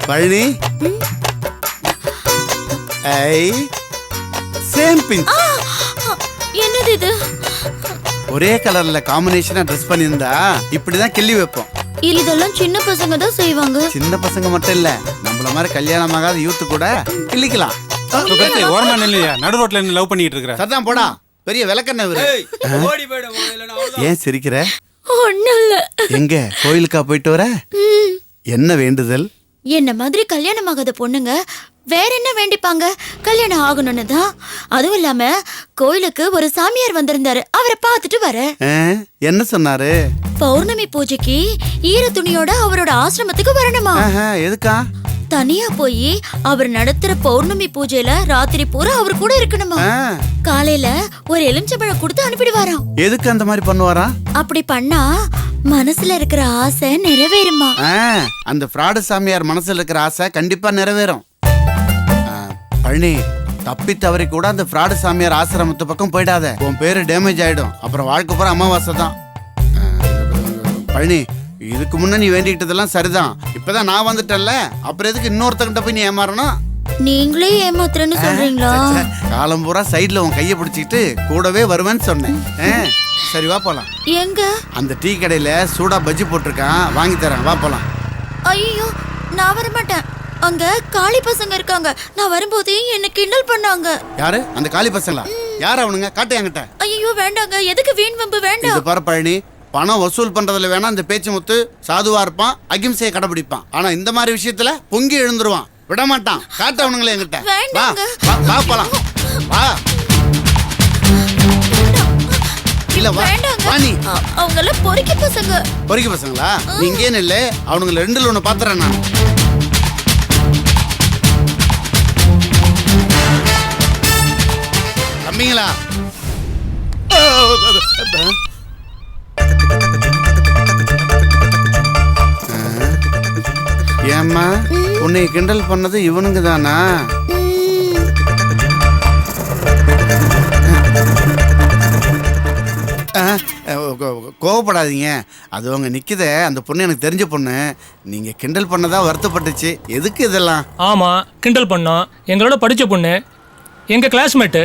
பழனி ஐ same pinch. என்னது இது? ஒரே கலர்ல காம்பினேஷனா ட்ரெஸ் பண்ணியிருந்தா இப்படிதான் கிள்ளி வைப்போம். இதெல்லாம் சின்ன பசங்க தான் செய்வாங்க. சின்ன பசங்க மட்டும் இல்ல, நம்மள மாதிரி கல்யாணம் ஆகாத யூத் கூட கிள்ளிக்கலாம். ஓரமா நில்லையா, நடு ரோட்ல நின்னு லவ் பண்ணிட்டு இருக்கற. சத்தம் போடா, பெரிய விளக்கண்ண இவரு. ஏன் சிரிக்கிற? ஒண்ணும் இல்ல. எங்க கோயிலுக்கா போயிட்டு வர? என்ன வேண்டுதல்? என்ன மாதிரி கல்யாணம் ஆகாத பொண்ணுங்க வேற என்ன வேண்டிப்பாங்க? கல்யாணம் ஆகணும்னு தான். அதுவும் இல்லாம கோயிலுக்கு ஒரு சாமியார் வந்திருந்தாரு, அவரை பார்த்துட்டு வர. என்ன சொன்னாரு? பௌர்ணமி பூஜைக்கு ஈர துணியோட அவரோட ஆசிரமத்துக்கு வரணுமா? எதுக்கா? தனியா போய் அவர் நடத்துற பௌர்ணமி பூஜையில ராத்திரி பூரா அவர் கூட இருக்கணுமா? காலையில ஒரு எலுமிச்சம்பழம் கொடுத்து அனுப்பிடுவாராம். எதுக்கு அந்த மாதிரி பண்ணுவாரா? அப்படி பண்ணா மனசுல இருக்கிற ஆசை நிறைவேறுமா? அந்த ஃப்ராடு சாமியார் மனசுல இருக்கிற ஆசை கண்டிப்பா நிறைவேறும். பழனி, தப்பி தவறி கூட அந்த ஃப்ராடு சாமியார் ஆசிரமத்து பக்கம் போயிடாத. உன் பேரு டேமேஜ் ஆயிடும். அப்புறம் வாழ்க்கை பூரா அமாவாசை தான். பழனி, இதுக்கு முன்ன நீ வேண்டிக்கிட்டதெல்லாம் சரிதான். இப்பதான் நான் வந்துட்டேன்ல, அப்புறம் எதுக்கு இன்னொருத்தங்கிட்ட போய் நீ ஏமாறணும்? நீங்களே ஏமாத்துறேன்னு சொல்றீங்களா? காலம் பூரா சைட்ல உன் கைய பிடிச்சிக்கிட்டு கூடவே வருவேன்னு சொன்னேன். சரி வா போலாம். எங்க? அந்த டீ கடையில சூடா பஜ்ஜி போட்டிருக்கான், வாங்கி தரேன், வா போலாம். ஐயோ, நான் வர மாட்டேன். அங்க காளி பசங்க இருக்காங்க. நான் வரும்போது என்ன கிண்டல் பண்ணாங்க. யாரு அந்த காளி பசங்களா? யார் அவனுங்க? காட்டு என்கிட்ட. ஐயோ வேண்டாங்க, எதுக்கு வீண் வம்பு? வேண்டாம். இது பாரு பழனி, பணம் வசூல் பண்றதுல வேணா இந்த பேச்சு முத்து சாதுவா இருப்பான், அகிம்சையை கடைபிடிப்பான். ஆனா இந்த மாதிரி விஷயத்துல பொங்கி எழுந்துருவான், விட மாட்டான். காட்டு அவனுங்களே என்கிட்ட. வா வா போலாம், வா. இல்ல வா வா. நீ அவங்க எல்லாம் பொறுக்கி பசங்க. பொறுக்கி பசங்களா? நீ இங்கே நில்லு, அவனுங்களை ரெண்டுல ஒண்ணு பாத்துறேன் நான். தம்பிங்களா, ஏம்மா உன்னை கிண்டல் பண்ணது இவனுங்க தானா? கோவப்படாதீங்க, அது அவங்க நிக்குதே அந்த பொண்ணு எனக்கு தெரிஞ்ச பொண்ணு. நீங்க கிண்டல் பண்ணதா வருத்தப்பட்டுச்சு. எதுக்கு இதெல்லாம்? ஆமா, கிண்டல் பண்ணோம். எங்களோட படிச்ச பொண்ணு, எங்க கிளாஸ்மேட்டு.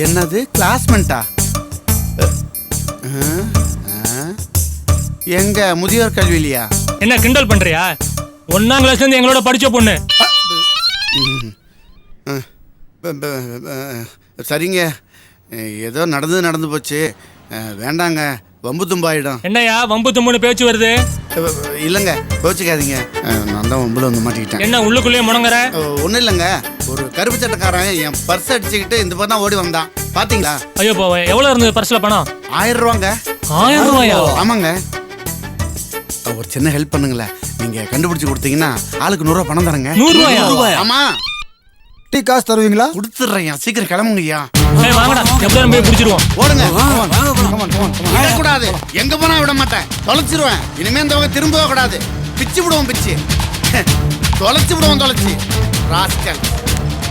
என்னது கிளாஸ்மேட்டா? எங்க முதியோர் கல்வியிலையா? என்ன கிண்டல் பண்றியா? 1ஆம் கிளாஸ்ல இருந்து எங்களோட படிச்ச பொண்ணு. சரிங்க, ஏதோ நடந்து போச்சு, வேண்டாங்க, வம்பு தும்பாயிடும். என்னையா வம்பு தும்புன்னு பேச்சு வருது? இல்லைங்க, கோச்சிக்காதீங்க, நான் தான் வம்புல வந்து மாட்டிக்கிட்டேன். என்ன உள்ளுக்குள்ளேயே முடங்குற? ஒன்றும் இல்லைங்க, ஒரு கருப்பு சட்டக்காரன் என் பர்ஸ் அடிச்சுக்கிட்டு இந்த பக்கம் தான் ஓடி வந்தான், பாத்தீங்களா? ஐயோ போவேன். எவ்வளவு இருந்தது பர்ஸ்ல பணம்? 1000 ரூபாங்க. 1000 ரூபாயா? ஆமாங்க. ஒரு சின்ன ஹெல்ப் பண்ணுங்களேன், நீங்க கண்டுபிடிச்சு கொடுத்தீங்கன்னா ஆளுக்கு 100 ரூபா பணம் தரங்க. 100 ரூபாயா? ஆமா. டீ காசு தருவீங்களா? கொடுத்துட்றேன், சீக்கிரம் கிளம்புங்கய்யா. வாங்கடா, எப்படியும் போய் பிடிச்சிருவோம். ஓடுங்க. விடக்கூடாது, எங்க போனா விட மாட்டேன், தொலைச்சிருவேன். இனிமே இந்த வகை திரும்பவே கூடாது, பிச்சு விடுவோம், பிச்சு தொலைச்சு விடுவோம், தொலைச்சு. ராஸ்கல்,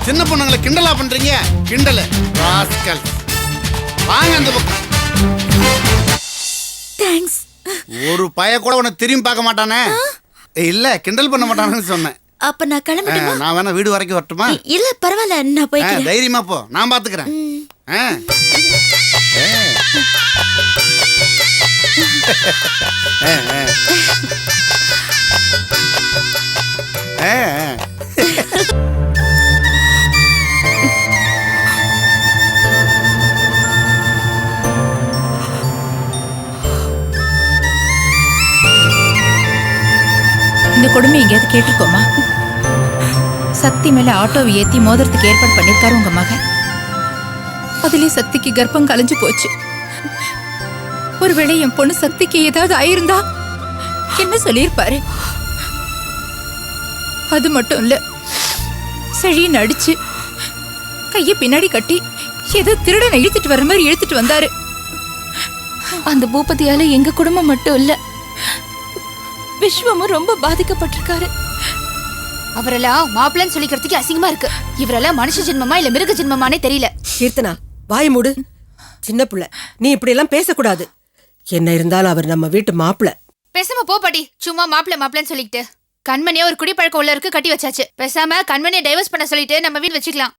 சின்ன பொண்ணுங்களை கிண்டலா பண்றீங்க? கிண்டல் ராஸ்கல். வாங்க அந்த பக்கம். தேங்க்ஸ். ஒரு பய கூட உன்னை திரும்பி பார்க்க மாட்டானே. இல்ல, கிண்டல் பண்ண மாட்டானு சொன்னேன். அப்ப நான் கிளம்பட்டுமா? நான் வேணா வீடு வரைக்கும் வரட்டுமா? இல்ல பரவாயில்ல, நான் போய்க்கிறேன். தைரியமா போ, நான் பாத்துக்கிறேன். இந்த கொடுமை எங்கேயாவது கேட்டிருக்கோமா? சக்தி மேல ஆட்டோவை ஏத்தி மோதிரத்துக்கு ஏற்பாடு பண்ணிருக்காரு உங்க மகன். அதுலயே சக்திக்கு கர்ப்பம் கலைஞ்சு போச்சு. ஒருவேளை என் பொண்ணு சக்திக்கு ஏதாவது ஆயிருந்தா என்ன சொல்லியிருப்பாரு? அது மட்டும் இல்ல, செழின்னு அடிச்சு கைய பின்னாடி கட்டி ஏதோ திருடனை இழுத்துட்டு வர மாதிரி இழுத்துட்டு வந்தாரு. அந்த பூபதியால எங்க குடும்பம் மட்டும் இல்ல, விஸ்வமும் ரொம்ப பாதிக்கப்பட்டிருக்காரு. அவரெல்லாம் மாப்பிள்ளன்னு சொல்லிக்கிறதுக்கு அசிங்கமா இருக்கு. இவரெல்லாம் மனுஷ ஜென்மமா இல்ல மிருக ஜென்மமானே தெரியல. கீர்த்தனா, வாய் மூடு. சின்ன புள்ள, நீ இப்படி எல்லாம் பேசக்கூடாது. என்ன இருந்தாலும் அவர் நம்ம வீட்டு மாப்பிள்ள. பேசாம போ பாட்டி, சும்மா மாப்பிள்ளன்னு சொல்லிக்கிட்டு. கண்மணியா ஒரு குடிப்பழக்கம் உள்ள இருக்கு, கட்டி வச்சாச்சு. பேசாம கண்மணியை டைவர்ஸ் பண்ண சொல்லிட்டு நம்ம வீடு வச்சுக்கலாம்.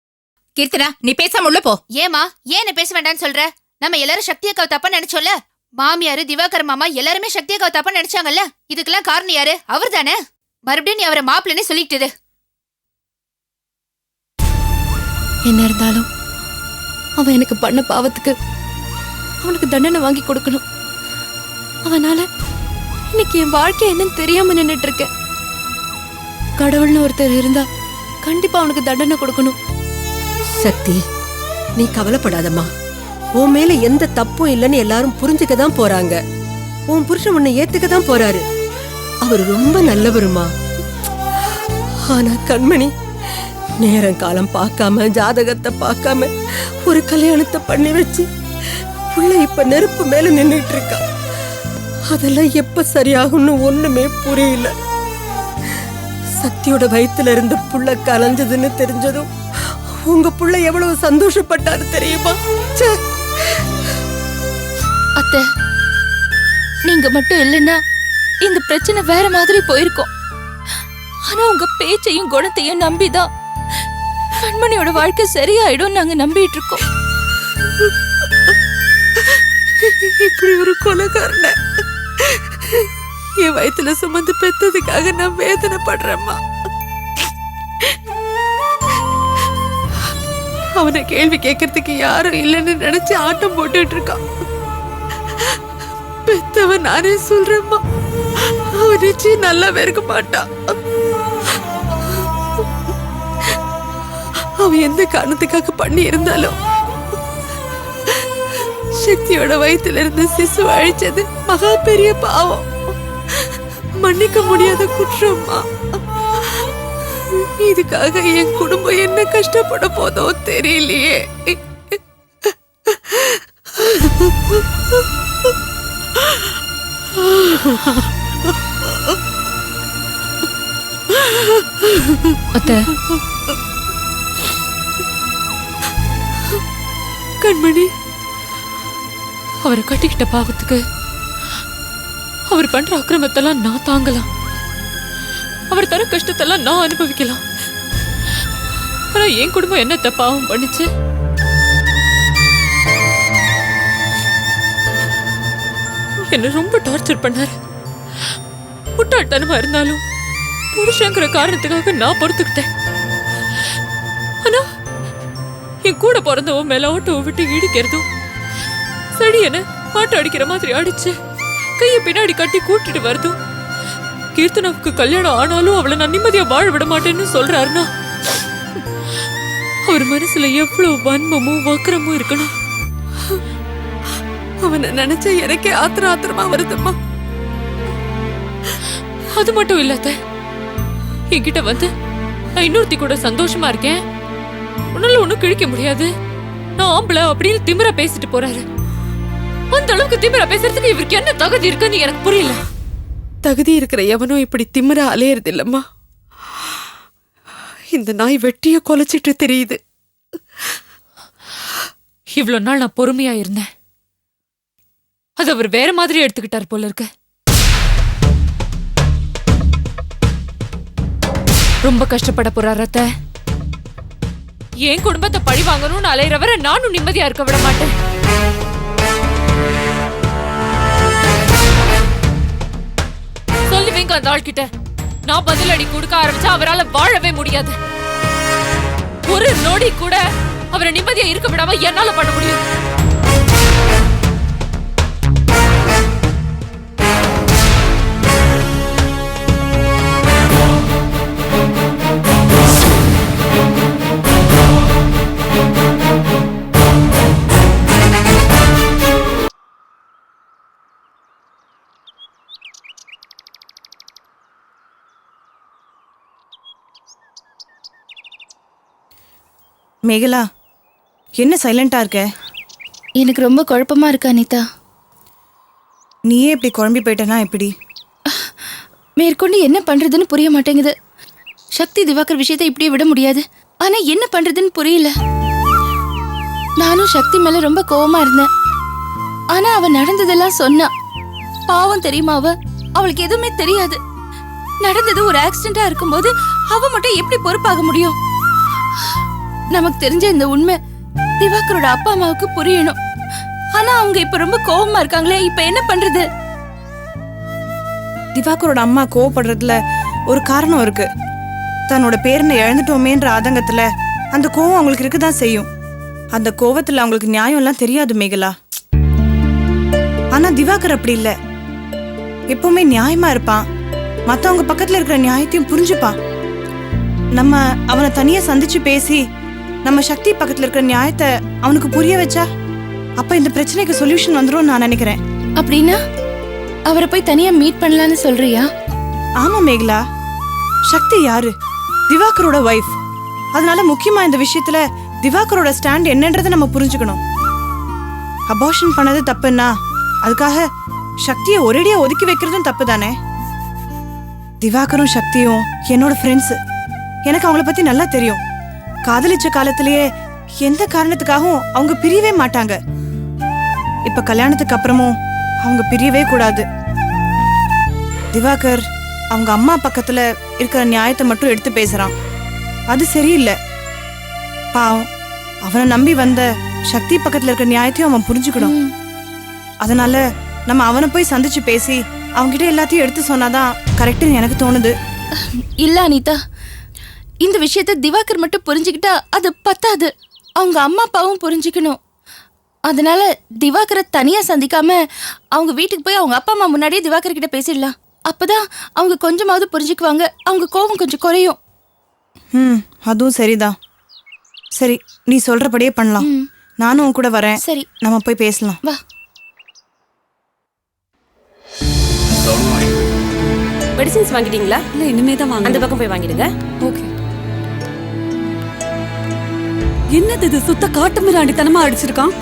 கீர்த்தனா நீ பேசாம உள்ள போ. ஏமா ஏன் என்ன பேச வேண்டாம்னு சொல்ற? நம்ம எல்லாரும் சக்தி அக்காவை தப்பா நினைச்சோம்ல. மாமியாரு திவாகர் மாமா எல்லாருமே சக்தி அக்காவை தப்பா நினைச்சாங்கல்ல. இதுக்கெல்லாம் காரணம் யாரு? அவர் தானே. மறுபடியும் நீ அவரை மாப்பிள்ளனே சொல்லிட்டு. என்ன இருந்தாலும் அவன் எனக்கு பண்ண பாவத்துக்கு அவனுக்கு தண்டனை வாங்கி கொடுக்கணும். அவனால இன்னைக்கு என் வாழ்க்கை என்னன்னு தெரியாம நின்னுட்டு இருக்கேன். கடவுள்னு ஒருத்தர் இருந்தா கண்டிப்பா அவனுக்கு தண்டனை கொடுக்கணும். சக்தி, நீ கவலைப்படாதம்மா. உன் மேல எந்த தப்பும் இல்லைன்னு எல்லாரும் புரிஞ்சுக்க தான் போறாங்க. உன் புருஷன் உன்னை ஏத்துக்க தான் போறாரு. அவர் ரொம்ப நல்லவருமா. ஆனா கண்மணி நேரம் காலம் பார்க்காம ஜாதகத்தை பார்க்காம ஒரு கல்யாணத்தை பண்ணி வச்சு புள்ள இப்ப நெருப்பு மேல நின்னுட்டு இருக்கா. அதெல்லாம் எப்ப சரியாகும்னு ஒண்ணுமே புரியல. சக்தியோட வயித்துல இருந்து புள்ள கலைஞ்சதுன்னு தெரிஞ்சதும் உங்க புள்ள எவ்வளவு சந்தோஷப்பட்டாரு தெரியுமா? அத்தை, நீங்க மட்டும் இல்லைன்னா இந்த பிரச்சனை வேற மாதிரி போயிருக்கும். ஆனா உங்க பேச்சையும் குணத்தையும் நம்பிதான் கண்மணியோட வாழ்க்கை சரியாயிடும் நாங்க நம்பிட்டு இருக்கோம். இப்படி ஒரு கொலைகாரன என் வயித்துல சுமந்து பெத்ததுக்காக நான் வேதனைப்படுறேம்மா. அவனை கேள்வி கேட்கறதுக்கு யாரும் இல்லைன்னு நினைச்சு ஆட்டம் போட்டுட்டு இருக்கான். பெத்தவன் நானே சொல்றேம்மா, அவன் நிச்சயம் நல்லாவே இருக்க மாட்டான். அவன் எந்த காரணத்துக்காக பண்ணி இருந்தாலும் சக்தியோட வயித்துல இருந்த சிசு அழிச்சது மகா பெரிய பாவம், மன்னிக்க முடியாத குற்றம்மா. இதுக்காக என் குடும்பம் என்ன கஷ்டப்பட போதோ தெரியலையே. அத்தை, கண்மணி அவரை கட்டிக்கிட்ட பாவத்துக்கு அவர் பண்ற அக்கிரமத்தெல்லாம் நான் தாங்கலாம், அவர் தர கஷ்டத்தெல்லாம் நான் அனுபவிக்கலாம். ஆனா என் குடும்பம் என்ன பாவம் பண்ணுச்சு? என்ன ரொம்ப டார்ச்சர் பண்ணாரு. முட்டாள்தனமா இருந்தாலும் புருஷங்கிற காரணத்துக்காக நான் பொறுத்துக்கிட்டேன். ஆனா என் கூட பிறந்தவன் மேல ஆட்டோவை விட்டு இடிக்கிறதும் சரி என்ன மாட்டு அடிக்கிற மாதிரி அடிச்சு கையை பின்னாடி கட்டி கூட்டிட்டு வருதும், கீர்த்தனாவுக்கு கல்யாணம் ஆனாலும் அவளை நான் நிம்மதியா வாழ விட மாட்டேன்னு சொல்றாருன்னா அவர் மனசுல எவ்வளவு வன்மமும் வக்கரமும் இருக்கணும். அவனை நினைச்சா எனக்கே ஆத்திரமா வருதும்மா. அது மட்டும் இல்லாத என்கிட்ட வந்து நான் இன்னொருத்தி கூட சந்தோஷமா இருக்கேன், உன்னால ஒண்ணும் கிழிக்க முடியாது, நான் ஆம்பளை அப்படின்னு திமிரா பேசிட்டு போறாரு. அந்த அளவுக்கு திமிரா பேசுறதுக்கு இவருக்கு என்ன தகுதி இருக்குன்னு எனக்கு புரியல. தகுதி இருக்கிற எவனும் இப்படி திமிரா அலையறது இல்லம்மா. இந்த நாய் வெட்டிய கொலைச்சிட்டு தெரியுது. இவ்வளவு நாள் நான் பொறுமையா இருந்தேன், அது அவர் வேற மாதிரி எடுத்துக்கிட்டார் போல இருக்கு. ரொம்ப கஷ்டப்பட போறார் அத்தை. என் குடும்பத்தை பழி வாங்கணும்னு அலையிறவரை நானும் நிம்மதியா இருக்க விட மாட்டேன். சொல்லுவீங்க அந்த ஆள்கிட்ட, நான் பதிலடி கொடுக்க ஆரம்பிச்சா அவரால் வாழவே முடியாது. ஒரு நொடி கூட அவரை நிம்மதியா இருக்க விடாம என்னால பண்ண முடியும். மேகலா, என்ன சைலண்டா இருக்க? எனக்கு ரொம்ப குழப்பமா இருக்கு அனிதா. நீயே இப்படி குழம்பி போயிட்டனா எப்படி? மேற்கொண்டு என்ன பண்றதுன்னு புரிய மாட்டேங்குது. சக்தி திவாகர் விஷயத்தை இப்படியே விட முடியாது, ஆனா என்ன பண்றதுன்னு புரியல. நானும் சக்தி மேல ரொம்ப கோவமா இருந்தேன், ஆனா அவ நடந்ததெல்லாம் சொன்னா. பாவம் தெரியுமா, அவளுக்கு எதுவுமே தெரியாது. நடந்தது ஒரு ஆக்சிடென்டா இருக்கும்போது அவ மட்டும் எப்படி பொறுப்பாக முடியும்? நமக்கு தெரிஞ்ச இந்த உண்மை திவாகரோட அப்பா அம்மாவுக்கு புரியணும். ஆனா அவங்க இப்ப ரொம்ப கோவமா இருக்காங்களே, இப்ப என்ன பண்றது? திவாகரோட அம்மா கோவப்படுறதுல ஒரு காரணம் இருக்கு. தன்னோட பேரனை இழந்துட்டோமேன்ற ஆதங்கத்துல அந்த கோவம் அவங்களுக்கு இருக்குதான் செய்யும். அந்த கோவத்துல அவங்களுக்கு நியாயம் எல்லாம் தெரியாது மேகலா. ஆனா திவாகர் அப்படி இல்ல, எப்பவுமே நியாயமா இருப்பான். மத்தவங்க பக்கத்துல இருக்கிற நியாயத்தையும் புரிஞ்சுப்பான். நம்ம அவனை தனியா சந்திச்சு பேசி நம்ம சக்தி பக்கத்துல இருக்கிற நியாயத்தை அவனுக்கு புரிய வச்சா அப்ப இந்த பிரச்சனைக்கு சொல்யூஷன் வந்துரும் நான் நினைக்கிறேன். அப்படின்னா அவரை போய் தனியா மீட் பண்ணலான்னு சொல்றியா? ஆமா மேகலா, சக்தி யாரு? திவாகரோட வைஃப். அதனால முக்கியமா இந்த விஷயத்துல திவாகரோட ஸ்டாண்ட் என்னன்றதை நம்ம புரிஞ்சுக்கணும். அபார்ஷன் பண்ணது தப்புன்னா அதுக்காக சக்தியை ஒரேடியா ஒதுக்கி வைக்கிறதும் தப்பு தானே? திவாகரும் சக்தியும் என்னோட ஃப்ரெண்ட்ஸ். எனக்கு அவங்கள பத்தி நல்லா தெரியும். காதலிச்ச காலத்திலேயே எந்த காரணத்துக்காகவும் அவங்க பிரியவே மாட்டாங்க. இப்ப கல்யாணத்துக்கு அப்புறமும் அவங்க பிரியவே கூடாது. திவாகர் அவங்க அம்மா பக்கத்துல இருக்கிற நியாயத்தை மட்டும் எடுத்து பேசுறான். அது சரியில்லை. பாவம், அவனை நம்பி வந்த சக்தி பக்கத்துல இருக்கிற நியாயத்தையும் அவன் புரிஞ்சுக்கணும். அதனால நம்ம அவனை போய் சந்திச்சு பேசி அவன்கிட்ட எல்லாத்தையும் எடுத்து சொன்னாதான் கரெக்ட்னு எனக்கு தோணுது. இல்ல அனிதா, இந்த விஷயத்த திவாகர் மட்டும் புரிஞ்சுக்கிட்டா அது பத்தாது. அவங்க அம்மா அப்பாவும் புரிஞ்சுக்கணும். அதனால திவாகரை தனியா சந்திக்காம அவங்க வீட்டுக்கு போய் அவங்க அப்பா அம்மா முன்னாடியே திவாகர் கிட்ட பேசிடலாம். அப்பதான் அவங்க கொஞ்சமாவது புரிஞ்சுக்குவாங்க. அவங்க கோபம் கொஞ்சம் குறையும். அதுவும் சரிதான். சரி, நீ சொல்றபடியே பண்ணலாம். நானும் உன் கூட வரேன். சரி, நம்ம போய் பேசலாம். வா. மெடிசின்ஸ் வாங்கிட்டீங்களா? இல்ல இனிமே தான் வாங்க. அந்த பக்கம் போய் வாங்கிடுங்க. ஓகே. என்னது இது? சுத்த காட்டு மிராண்டித்தனமா அடிச்சிருக்கான்.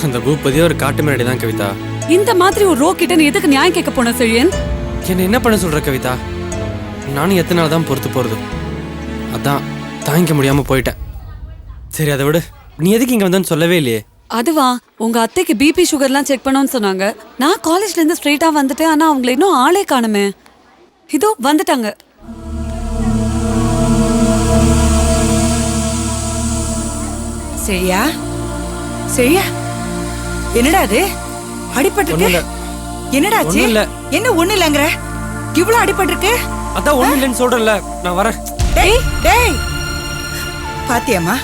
அந்த பூபதி ஒரு காட்டு மிராண்டி தான் கவிதா. இந்த மாதிரி ஒரு ரோ கிட்ட நீ எதுக்கு நியாயம் கேட்க போன செழியன்? என்ன என்ன பண்ண சொல்ற கவிதா? நானும் எத்தனை நாள் தான் பொறுத்து போறது. அதான் தாங்கிக்க முடியாம போயிட்டேன். சரி அதை விட, நீ எதுக்கு இங்க வந்தேன்னு சொல்லவே இல்லையே. அதுவா, உங்க அத்தைக்கு பிபி சுகர்லாம் செக் பண்ணோன்னு சொன்னாங்க. நான் காலேஜ்ல இருந்து ஸ்ட்ரெயிட்டா வந்துட்டேன். ஆனா அவங்களை இன்னும் ஆளே காணுமே. இதோ வந்துட்டாங்க. சரியா சரியா? என்னடா அது? அடிபட்டிருக்கு? என்னடாச்சு? என்ன ஒண்ணு இல்லங்கற? இவ்ளோ அடிபட்டிருக்கு? அதான் ஒண்ணு இல்லன்னு சொல்றேன்ல, நான் வரேன். டேய் டேய், பாத்தியம்மா,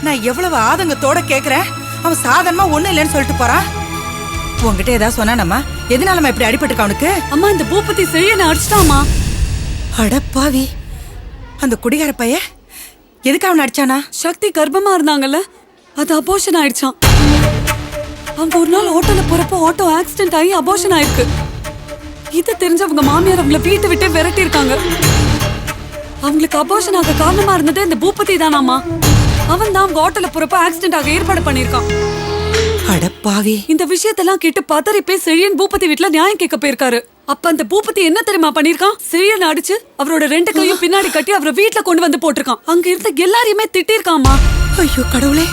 நான் எவ்வளவு ஆதங்கத்தோட கேக்குறேன். அவன் சாதாரணமா ஒண்ணு இல்லன்னு சொல்லிட்டு போறான். உன்கிட்ட ஏதாவது சொன்னானம்மா? எதனாலமா இப்படி அடிபட்டிருக்க அவனுக்கு? அம்மா, இந்த பூபதி செழியனை அடிச்சிட்டாமா. அடப்பாவி, அந்த குடிகார பைய எதுக்கு அவனை அடிச்சானா? சக்தி கர்ப்பமா இருந்தாங்கல்ல, அது அபோஷன் ஆயிடுச்சான். அவங்க ஒரு நாள் ஆட்டோல போறப்போ ஆட்டோ ஆக்சிடென்ட் ஆகி அபோஷன் ஆயிருக்கு. இது தெரிஞ்சவங்க மாமியார் அவங்கள வீட்டை விட்டு விரட்டி இருக்காங்க. அவங்களுக்கு அபோஷன் ஆக காரணமா இருந்தது இந்த பூபதி தானாமா. அவன் தான் அவங்க ஆட்டோல போறப்போ ஆக்சிடென்ட் ஆக ஏற்பாடு பண்ணிருக்கான். அடப்பாவி, இந்த விஷயத்தெல்லாம் கேட்டு பதறி போய் செழியன் பூபதி வீட்டுல நியாயம் கேட்க போயிருக்காரு. அப்ப அந்த பூபதி என்ன தெரியுமா பண்ணிருக்கான்? செழியன் அடிச்சு அவரோட 2 கையும் பின்னாடி கட்டி அவரை வீட்டுல கொண்டு வந்து போட்டிருக்கான். அங்க இருந்த எல்லாரையுமே திட்டிருக்காமா. ஐயோ கடவுளே,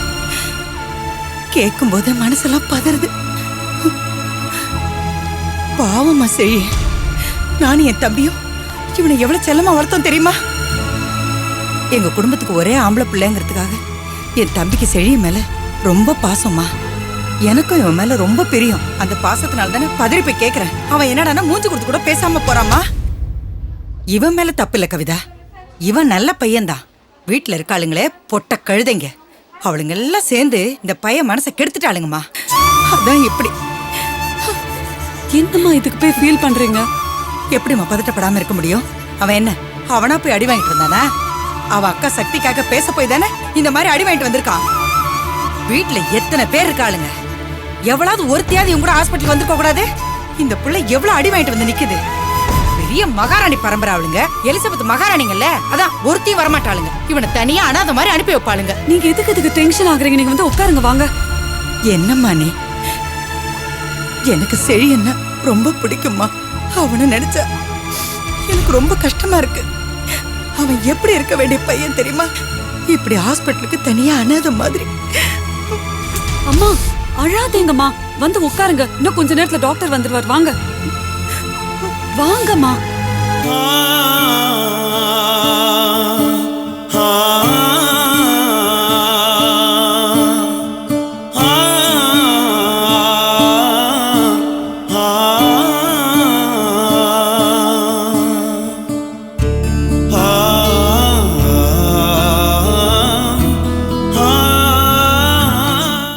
கேட்கும் போது மனசெல்லாம் பதறுது. பாவமா செழி, நானும் என் தம்பியும் இவனை எவ்வளவு செல்லமா வளர்த்தோம் தெரியுமா? எங்க குடும்பத்துக்கு ஒரே ஆம்பளை பிள்ளைங்கிறதுக்காக என் தம்பிக்கு செழிய மேல ரொம்ப பாசமா. எனக்கும் இவன் மேல ரொம்ப பிரியம். அந்த பாசத்தினால தானே பதறி போய் கேக்குறேன். அவன் என்னடானா மூஞ்சி கொடுத்து கூட பேசாம போறாமா. இவன் மேல தப்பு இல்ல கவிதா, இவன் நல்ல பையன்தான். வீட்டுல இருக்காளுங்களே பொட்ட கழுதைங்க, அவளுங்க எல்லாம் சேர்ந்து இந்த பையன் மனசை கெடுத்துட்டாளுங்கம்மா. அதான் இப்படி. என்னம்மா இதுக்கு போய் ஃபீல் பண்றீங்க? எப்படிம்மா பதட்டப்படாம இருக்க முடியும்? அவன் என்ன அவனா போய் அடி வாங்கிட்டு இருந்தானா? அவ அக்கா சக்திக்காக பேச போய் தானே இந்த மாதிரி அடி வாங்கிட்டு வந்திருக்கான். வீட்டுல எத்தனை பேர் இருக்காளுங்க, எவ்வளவு ஒருத்தியாவது இவங்க கூட ஹாஸ்பிட்டல் வந்துருக்க கூடாது? இந்த பிள்ளை எவ்வளவு அடி வாங்கிட்டு வந்து நிக்குது. பெரிய மகாராணி பரம்பரை அவளுங்க, எலிசபெத் மகாராணிங்கல்ல. அதான் ஒருத்தியும் வரமாட்டாளுங்க. இவனை தனியா அனாத மாதிரி அனுப்பி வைப்பாளுங்க. நீங்க எதுக்கு டென்ஷன் ஆகுறீங்க? நீங்க வந்து உட்காருங்க வாங்க. என்னம்மா நீ? எனக்கு செழியன்னா ரொம்ப பிடிக்கும்மா. அவனை நினைச்சா எனக்கு ரொம்ப கஷ்டமா இருக்கு. அவன் எப்படி இருக்க வேண்டிய பையன் தெரியுமா? இப்படி ஹாஸ்பிட்டலுக்கு தனியா அனாத மாதிரி. அம்மா அழாதீங்கம்மா, வந்து உட்காருங்க. இன்னும் கொஞ்ச நேரத்துல டாக்டர் வந்துருவார். வாங்க வாங்கம்மா. ஆ